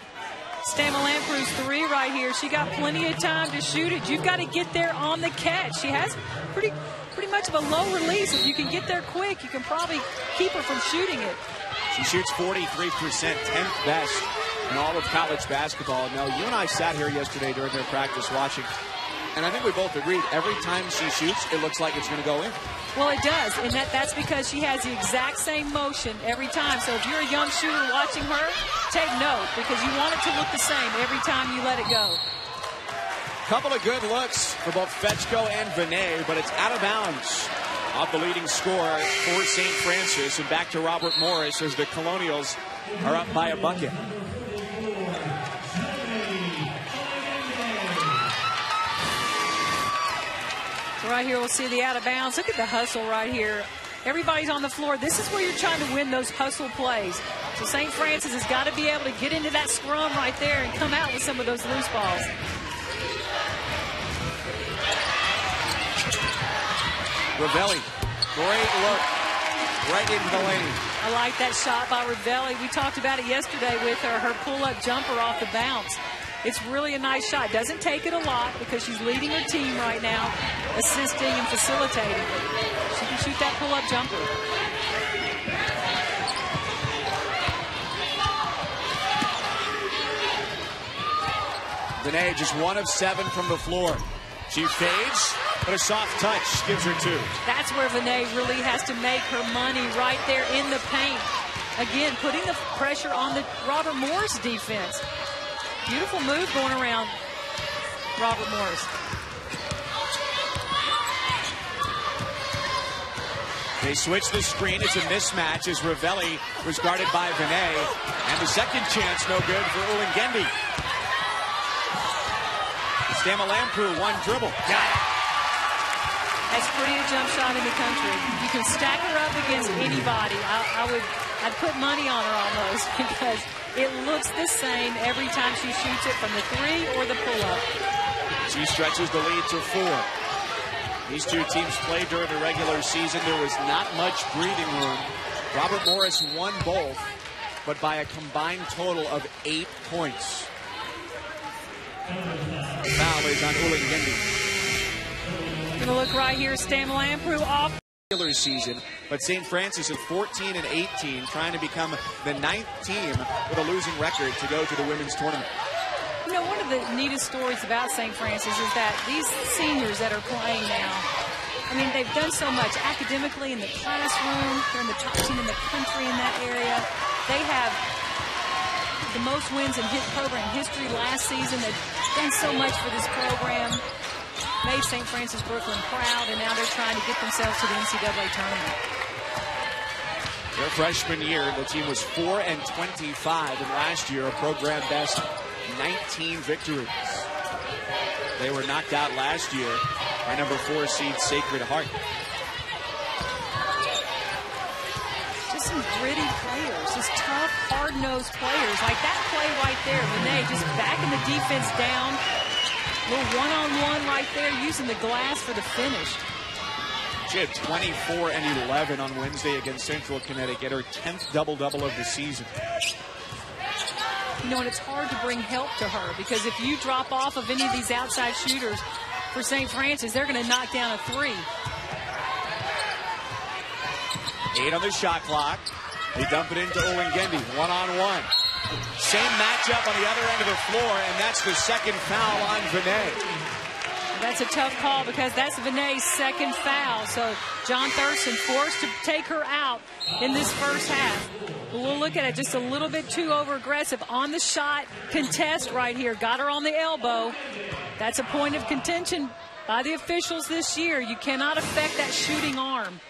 Stamma Lamprou's 3 right here. She got plenty of time to shoot it. You've got to get there on the catch. She has pretty much of a low release. If you can get there quick, you can probably keep her from shooting it. She shoots 43%, 10th best in all of college basketball. Now, you and I sat here yesterday during their practice watching, and I think we both agreed every time she shoots, it looks like it's going to go in. Well, it does, and that's because she has the exact same motion every time. So if you're a young shooter watching her, take note, because you want it to look the same every time you let it go. Couple of good looks for both Fetchko and Vinay, but it's out of bounds off the leading scorer for St. Francis, and back to Robert Morris as the Colonials are up by a bucket. Right here, we'll see the out of bounds. Look at the hustle right here. Everybody's on the floor. This is where you're trying to win those hustle plays. So St. Francis has got to be able to get into that scrum right there and come out with some of those loose balls. Ravelli, great look right into the lane. I like that shot by Ravelli. We talked about it yesterday with her pull-up jumper off the bounce. It's really a nice shot. Doesn't take it a lot because she's leading her team right now, assisting and facilitating. She can shoot that pull-up jumper. Vinay just 1 of 7 from the floor. She fades, but a soft touch gives her 2. That's where Vinay really has to make her money, right there in the paint. Again, putting the pressure on the Robert Morris defense. Beautiful move going around Robert Morris. They switch the screen. It's a mismatch as Ravelli was guarded by Vinay. And the second chance, no good for Ulingendi. Stamalampru, 1 dribble. Got it. As pretty a jump shot in the country. You can stack her up against anybody. I'd put money on her almost because it looks the same every time she shoots it from the 3 or the pull-up. She stretches the lead to 4. These two teams played during the regular season. There was not much breathing room. Robert Morris won both, but by a combined total of 8 points. The foul is on Ulingendi. Going to look right here, Stamalampru off. Regular season, but St. Francis at 14 and 18, trying to become the 9th team with a losing record to go to the women's tournament. You know, one of the neatest stories about St. Francis is that these seniors that are playing now, I mean, they've done so much academically in the classroom. They're in the top team in the country in that area. They have the most wins in his program history last season. They've done so much for this program, made St. Francis Brooklyn proud, and now they're trying to get themselves to the NCAA tournament. Their freshman year, the team was 4 and 25, and last year a program best 19 victories. They were knocked out last year by number 4 seed Sacred Heart. Just some gritty players, just tough, hard-nosed players. Like that play right there, Vinay just backing the defense down. Little one-on-one right there, using the glass for the finish. She had 24 and 11 on Wednesday against Central Connecticut, her 10th double-double of the season. You know, and it's hard to bring help to her because if you drop off of any of these outside shooters for St. Francis, they're going to knock down a 3. 8 on the shot clock. They dump it into Ulingendi, one-on-one. Same matchup on the other end of the floor, and that's the second foul on Vinay. That's a tough call because that's Vinay's second foul. So John Thurston forced to take her out in this first half. We'll look at it just a little bit too over-aggressive on the shot contest right here. Got her on the elbow. That's a point of contention by the officials this year. You cannot affect that shooting arm.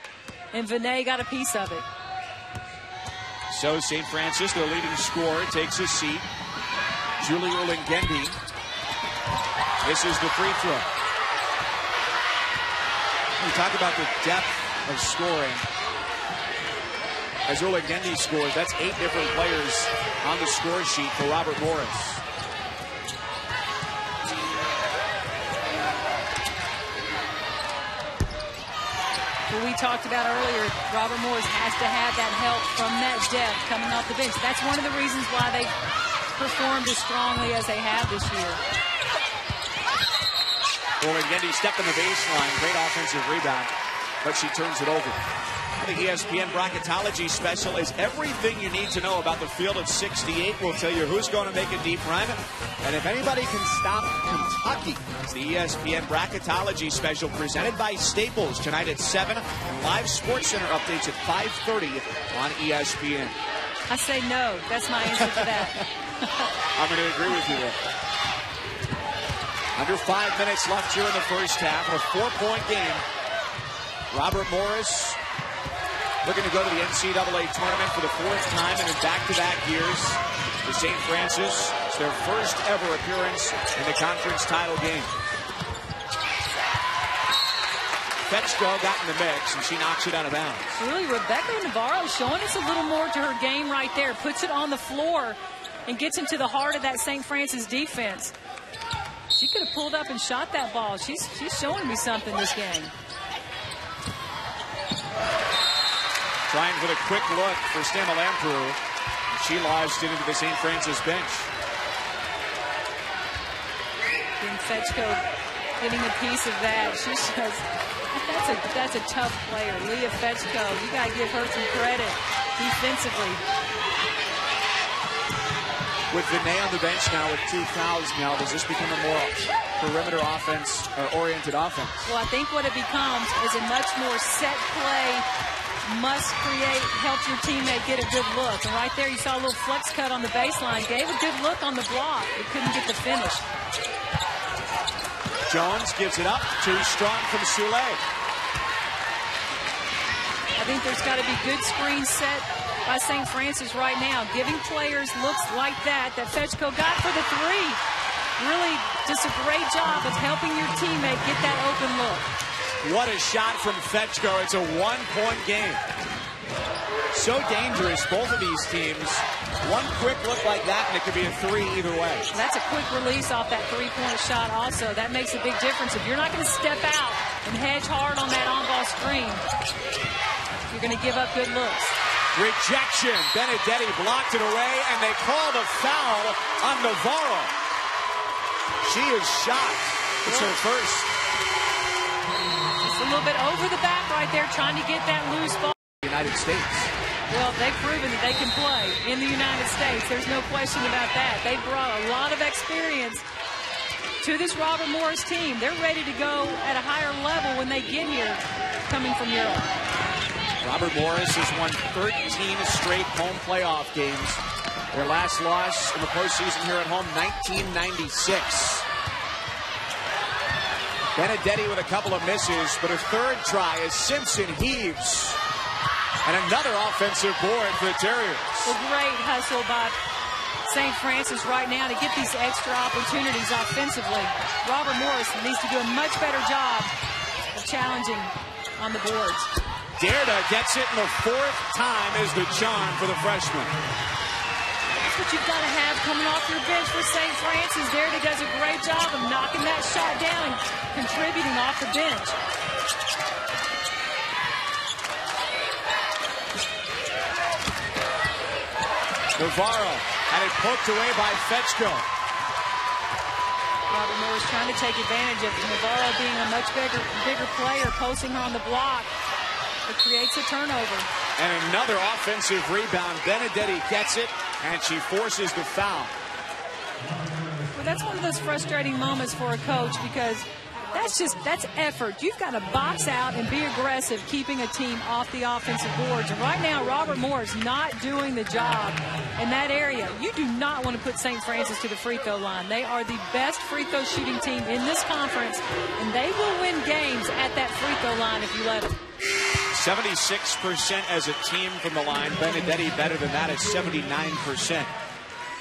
And Vinay got a piece of it. So St. Francis, their leading scorer, takes a seat. Julie Ulingendi. This is the free throw. We talk about the depth of scoring. As Ulingendi scores, that's 8 different players on the score sheet for Robert Morris. What we talked about earlier, Robert Morris has to have that help from that depth coming off the bench. That's one of the reasons why they performed as strongly as they have this year. Ulingendi stepped on the baseline, great offensive rebound, but she turns it over. The ESPN bracketology special is everything you need to know about the field of 68. We'll tell you who's going to make a deep run, and if anybody can stop Kentucky. It's the ESPN bracketology special presented by Staples tonight at 7, and live SportsCenter updates at 5:30 on ESPN. I say no. That's my answer to that. I'm going to agree with you there. Under 5 minutes left here in the first half, a 4-point game. Robert Morris looking to go to the NCAA tournament for the 4th time in back-to-back years. For St. Francis, it's their first ever appearance in the conference title game. Fetchko got in the mix, and she knocks it out of bounds. Really, Rebecca Navarro showing us a little more to her game right there. Puts it on the floor and gets into the heart of that St. Francis defense. She could have pulled up and shot that ball. She's showing me something this game. Trying for the quick look for Stamalampru. She lodged it into the St. Francis bench. And Fetchko getting a piece of that. She shows that's a tough player. Leah Fetchko, you got to give her some credit defensively. With Vinay on the bench now with 2 fouls now, does this become a more perimeter offense or oriented offense? Well, I think what it becomes is a much more set play, must create, help your teammate get a good look. And right there you saw a little flex cut on the baseline, gave a good look on the block, but couldn't get the finish. Jones gives it up, too strong from Sule. I think there's got to be good screen set by St. Francis right now, giving players looks like that Fetchko got for the 3. Really just a great job of helping your teammate get that open look. What a shot from Fetchko. It's a 1-point game. So dangerous, both of these teams. One quick look like that, and it could be a 3 either way. That's a quick release off that 3-point shot also. That makes a big difference. If you're not going to step out and hedge hard on that on-ball screen, you're going to give up good looks. Rejection. Benedetti blocked it away, and they call the foul on Navarro. She is shot. It's her first. It's a little bit over the back right there, trying to get that loose ball. United States. Well, they've proven that they can play in the United States. There's no question about that. They brought a lot of experience to this Robert Morris team. They're ready to go at a higher level when they get here, coming from Europe. Robert Morris has won 13 straight home playoff games. Their last loss in the postseason here at home, 1996. Benedetti with a couple of misses, but a third try as Simpson heaves. And another offensive board for the Terriers. A great hustle by St. Francis right now to get these extra opportunities offensively. Robert Morris needs to do a much better job of challenging on the boards. Dierda gets it in the 4th time as the charm for the freshman. That's what you've got to have coming off your bench for St. Francis. Dierda does a great job of knocking that shot down and contributing off the bench. Navarro had it poked away by Fetchko. Robert Morris trying to take advantage of Navarro being a much bigger player, posting her on the block. It creates a turnover. And another offensive rebound. Benedetti gets it, and she forces the foul. Well, that's one of those frustrating moments for a coach because that's effort. You've got to box out and be aggressive, keeping a team off the offensive boards. And right now, Robert Morris not doing the job in that area. You do not want to put St. Francis to the free throw line. They are the best free throw shooting team in this conference, and they will win games at that free throw line if you let them. 76% as a team from the line. Benedetti better than that at 79%.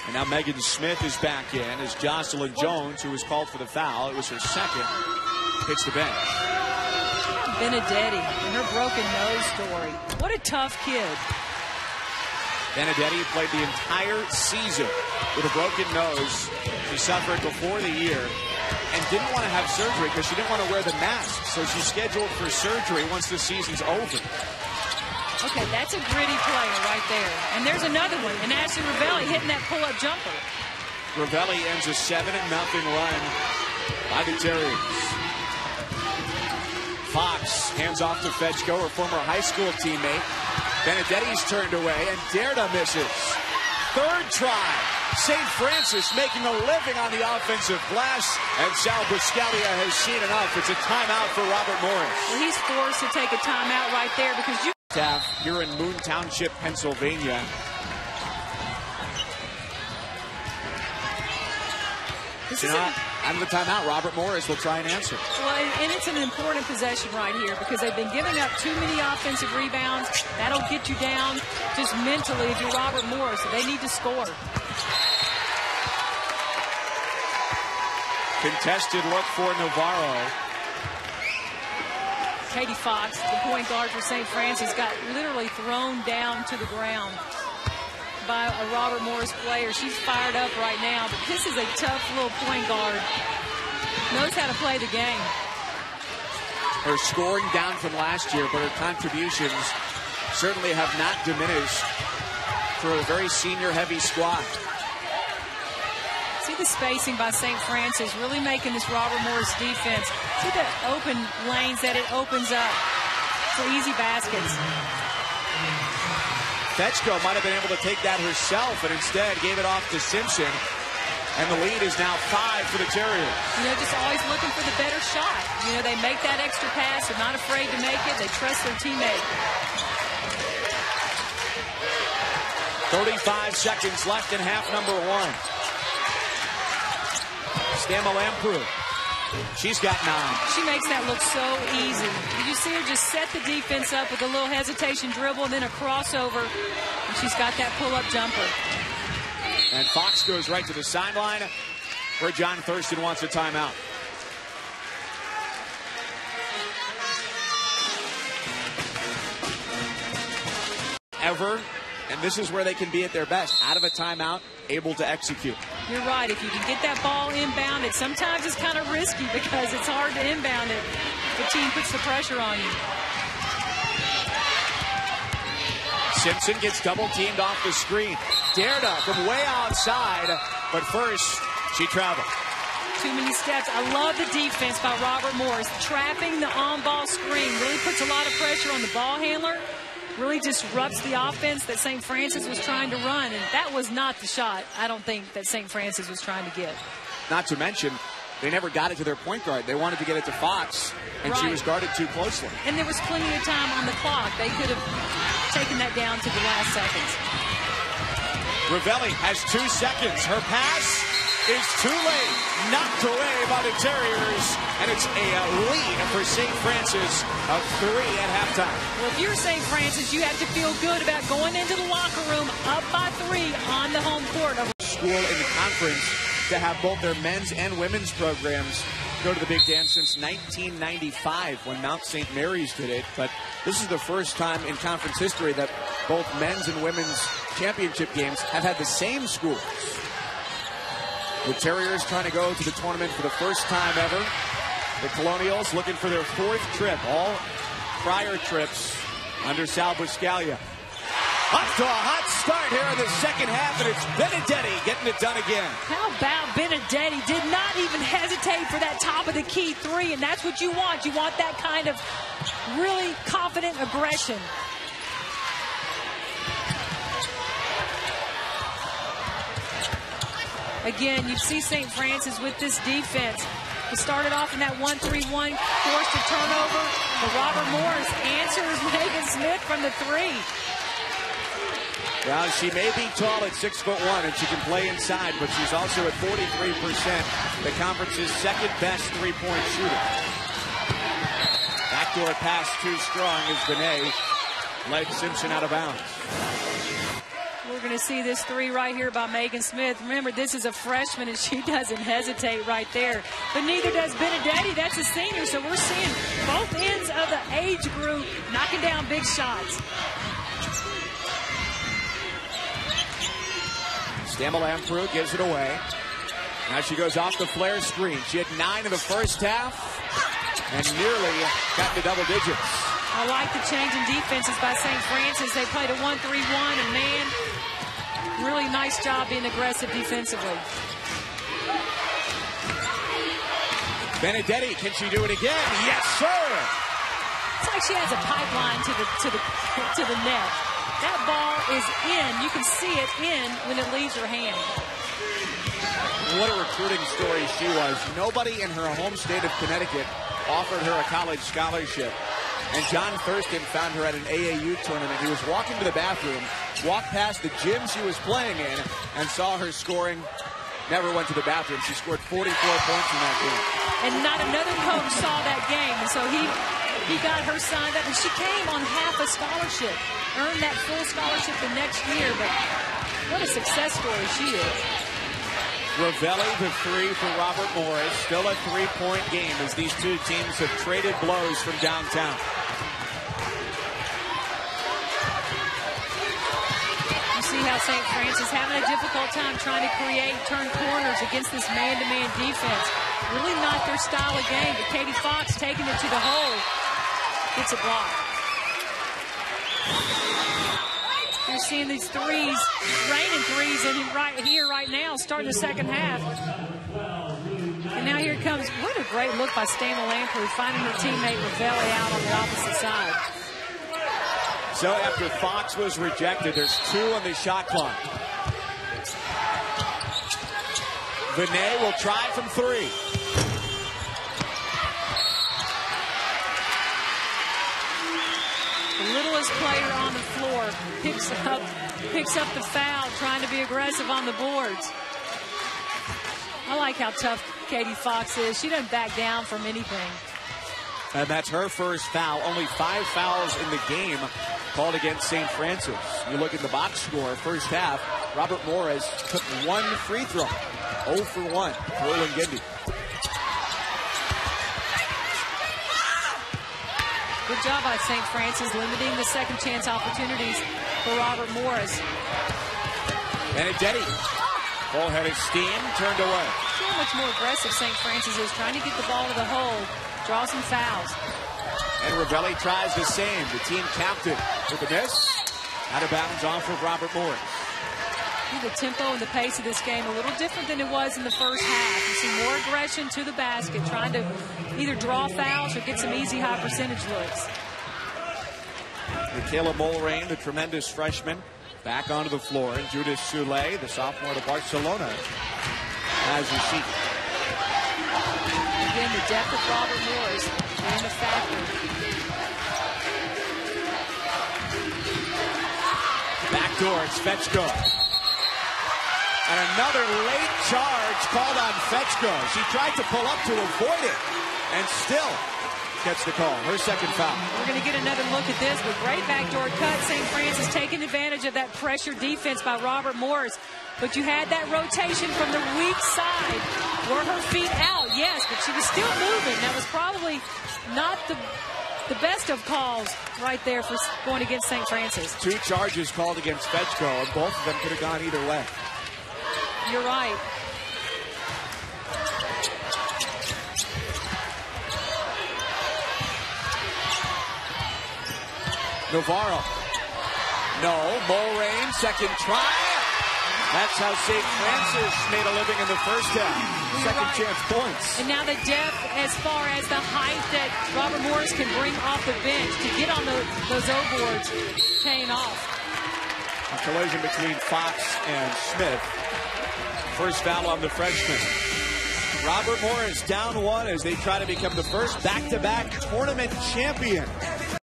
And now Megan Smith is back in as Jocelyn Jones, who was called for the foul, it was her second, hits the bench. Benedetti and her broken nose story. What a tough kid. Benedetti played the entire season with a broken nose. She suffered before the year and didn't want to have surgery because she didn't want to wear the mask. So she's scheduled for surgery once the season's over. Okay, that's a gritty player right there. And there's another one. And Ashley Ravelli hitting that pull-up jumper. Ravelli ends a 7-0 run by the Terriers. Fox hands off to Fetchko, her former high school teammate. Benedetti's turned away, and Dierda misses. Third try. St. Francis making a living on the offensive glass, and Sal Buscalia has seen enough. It's a timeout for Robert Morris. Well, he's forced to take a timeout right there because you... Here in Moon Township, Pennsylvania. Out of the timeout, Robert Morris will try and answer. Well, and it's an important possession right here because they've been giving up too many offensive rebounds. That'll get you down just mentally if you're Robert Morris. So they need to score. Contested look for Navarro. Katie Fox, the point guard for St. Francis, got literally thrown down to the ground by a Robert Morris player. She's fired up right now, but this is a tough little point guard. Knows how to play the game. Her scoring down from last year, but her contributions certainly have not diminished for a very senior-heavy squad. See the spacing by St. Francis, really making this Robert Morris defense. See the open lanes that it opens up for easy baskets. Fetchko might have been able to take that herself, and instead gave it off to Simpson. And the lead is now 5 for the Terriers. You know, just always looking for the better shot. You know, they make that extra pass. They're not afraid to make it. They trust their teammate. 35 seconds left in half number 1. Stamalampru. She's got 9. She makes that look so easy. Did you see her just set the defense up with a little hesitation dribble and then a crossover? And she's got that pull-up jumper. And Fox goes right to the sideline where John Thurston wants a timeout. Ever, and this is where they can be at their best. Out of a timeout, able to execute. You're right. If you can get that ball inbounded, sometimes it's kind of risky because it's hard to inbound it. The team puts the pressure on you. Simpson gets double teamed off the screen. Derda from way outside, but first she traveled. Too many steps. I love the defense by Robert Morris. Trapping the on-ball screen really puts a lot of pressure on the ball handler. Really disrupts the offense that St. Francis was trying to run, and that was not the shot I don't think that St. Francis was trying to get. Not to mention, they never got it to their point guard. They wanted to get it to Fox, and she was guarded too closely. And there was plenty of time on the clock. They could have taken that down to the last seconds. Ravelli has 2 seconds. Her pass is too late. Knocked away by the Terriers, and it's a lead for St. Francis of 3 at halftime. Well, if you're St. Francis, you have to feel good about going into the locker room up by 3 on the home court. School in the conference to have both their men's and women's programs go to the Big Dance since 1995 when Mount St. Mary's did it. But this is the first time in conference history that both men's and women's championship games have had the same schools. The Terriers trying to go to the tournament for the first time ever. The Colonials looking for their 4th trip. All prior trips under Sal Buscaglia. Up to a hot start here in the second half, and it's Benedetti getting it done again. How about Benedetti? Did not even hesitate for that top of the key 3, and that's what you want. You want that kind of really confident aggression. Again, you see St. Francis with this defense. They started off in that 1-3-1, forced a turnover. But Robert Morris answers Megan Smith from the 3. Well, she may be tall at 6'1", and she can play inside, but she's also at 43%, the conference's second best three-point shooter. Backdoor pass too strong as Benet led Simpson out of bounds. We're going to see this 3 right here by Megan Smith. Remember, this is a freshman, and she doesn't hesitate right there. But neither does Benedetti. That's a senior, so we're seeing both ends of the age group knocking down big shots. Stamalampru gives it away. Now she goes off the flare screen. She had 9 in the first half and nearly got to double digits. I like the change in defenses by St. Francis. They played a 1-3-1, and man, really nice job being aggressive defensively. Benedetti, can she do it again? Yes, sir. It's like she has a pipeline to the net. That ball is in. You can see it in when it leaves her hand. What a recruiting story she was. Nobody in her home state of Connecticut offered her a college scholarship. And John Thurston found her at an AAU tournament. He was walking to the bathroom, walked past the gym she was playing in, and saw her scoring. Never went to the bathroom. She scored 44 points in that game. And not another coach saw that game. And so he got her signed up. And she came on half a scholarship. Earned that full scholarship the next year. But what a success story she is. Ravelli, the 3 for Robert Morris. Still a 3-point game as these two teams have traded blows from downtown. You see how St. Francis having a difficult time trying to create turn corners against this man-to-man defense. Really not their style of game, but Katie Fox taking it to the hole. Gets a block. You're seeing these threes, raining threes in right here, right now, starting the second half. And now here it comes. What a great look by Stamalampru, finding her teammate Ravelli out on the opposite side. So after Fox was rejected, there's 2 on the shot clock. Vinay will try from 3. The littlest player on the floor picks up the foul, trying to be aggressive on the boards. I like how tough Katie Fox is. She doesn't back down from anything. And that's her first foul. Only 5 fouls in the game called against St. Francis. You look at the box score, first half, Robert Morris took 1 free throw. 0 for 1 for Olengindi. Good job by St. Francis limiting the second chance opportunities for Robert Morris. Benedetti, full-headed steam, turned away. See how much more aggressive St. Francis is, trying to get the ball to the hole, draw some fouls. And Ravelli tries the same. The team captain with the miss. Out of bounds off of Robert Morris. The tempo and the pace of this game a little different than it was in the first half. You see more aggression to the basket, trying to either draw fouls or get some easy high percentage looks. Michaela Mulrain, the tremendous freshman, back onto the floor. And Judith Soule, the sophomore to Barcelona, has a seat. Again, the depth of Robert Morris and the factor. Backdoor, it's Fetchko. And another late charge called on Fetchko. She tried to pull up to avoid it and still gets the call. Her second foul. We're going to get another look at this, but great backdoor cut. St. Francis taking advantage of that pressure defense by Robert Morris. But you had that rotation from the weak side. Were her feet out? Yes, but she was still moving. That was probably not the best of calls right there for going against St. Francis. 2 charges called against Fetchko, and both of them could have gone either way. You're right. Navarro. No. Mulrain, second try. That's how St. Francis made a living in the first half. Second chance points. And now the depth as far as the height that Robert Morris can bring off the bench to get on those O-boards paying off. A collision between Fox and Smith. First foul on the freshman. Robert Morris down 1 as they try to become the first back-to-back tournament champion.